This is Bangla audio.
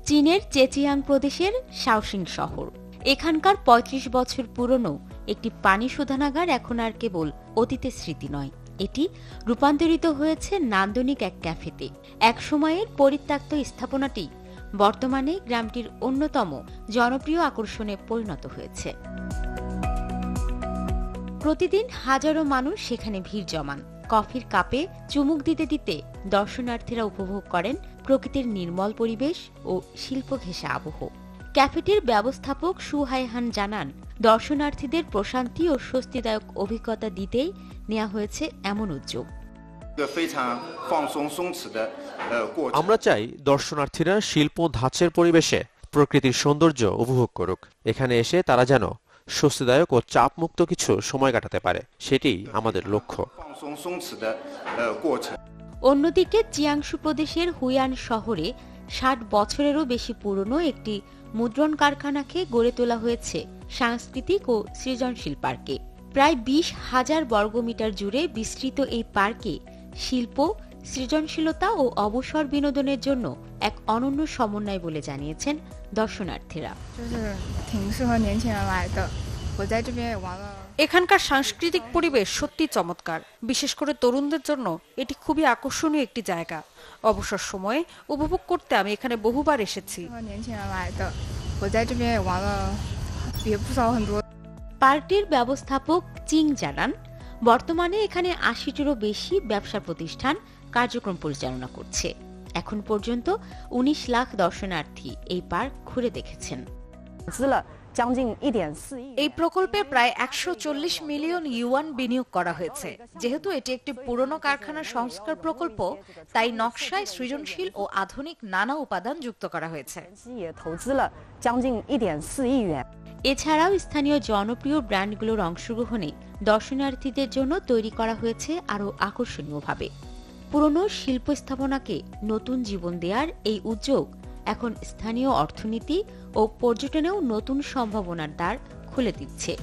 চীনের জেজিয়াং প্রদেশের শাওশিং শহর। এখানকার ৩৫ বছর পুরনো একটি পানি শোধনাগার এখন আর কেবল অতীতের স্মৃতি নয়, এটি রূপান্তরিত হয়েছে নান্দনিক এক ক্যাফেতে। এক সময়ের পরিত্যক্ত স্থাপনাটি বর্তমানে গ্রামটির অন্যতম জনপ্রিয় আকর্ষণে পরিণত হয়েছে। প্রতিদিন হাজারো মানুষ সেখানে ভিড় জমান। কফির কাপে চুমুক দিতে দিতে দর্শনার্থীরা উপভোগ করেন প্রকৃতির নির্মল পরিবেশ ও শিল্প ঘেঁষা আবহ। ক্যাফেটির ব্যবস্থাপক সু হাইহান জানান, দর্শনার্থীদের প্রশান্তি ও স্বস্তিদায়ক অভিজ্ঞতা দিতেই নেওয়া হয়েছে এমন উদ্যোগ। আমরা চাই দর্শনার্থীরা শিল্প ধাঁচের পরিবেশে প্রকৃতির সৌন্দর্য উপভোগ করুক। এখানে এসে তারা যেন স্বস্তিদায়ক ও চাপমুক্ত কিছু সময় কাটাতে পারে, সেটি আমাদের লক্ষ্য। অন্যদিকে জিয়াংশু প্রদেশের হুয়ান শহরে ৬০ বছরেরও বেশি পুরনো একটি মুদ্রণ কারখানাকে গড়ে তোলা হয়েছে সাংস্কৃতিক ও সৃজনশীল পার্কে। প্রায় ২০,০০০ বর্গমিটার জুড়ে বিস্তৃত এই পার্কে শিল্প, সৃজনশীলতা ও অবসর বিনোদনের জন্য এক অনন্য সমন্বয় বলে জানিয়েছেন দর্শনার্থীরা। এখানকার সাংস্কৃতিক পরিবেশ সত্যি চমৎকার। বিশেষ করে তরুণদের জন্য এটি খুবই আকর্ষণীয় একটি জায়গা। অবসর সময়ে উপভোগ করতে আমি এখানে বহুবার এসেছি। পার্কটির ব্যবস্থাপক চিং জানান, বর্তমানে এখানে ৮০টিরও বেশি ব্যবসা প্রতিষ্ঠান কার্যক্রম পরিচালনা করছে। এখন পর্যন্ত ১৯ লাখ দর্শনার্থী এই পার্ক ঘুরে দেখেছেন। এই প্রকল্পে প্রায় ১৪০ মিলিয়ন ইউয়ান বিনিয়োগ করা হয়েছে। যেহেতু এটি একটি পুরনো কারখানার সংস্কার প্রকল্প, তাই নকশায় সৃজনশীল ও আধুনিক নানা উপাদান যুক্ত করা হয়েছে। এছাড়াও স্থানীয় জনপ্রিয় ব্র্যান্ডগুলোর অংশগ্রহণে দর্শনার্থীদের জন্য তৈরি করা হয়েছে আরও আকর্ষণীয়ভাবে। পুরনো শিল্প স্থাপনাকে নতুন জীবন দেওয়ার এই উদ্যোগ এখন স্থানীয় অর্থনীতি ও পর্যটনেও নতুন সম্ভাবনার দ্বার খুলে দিচ্ছে।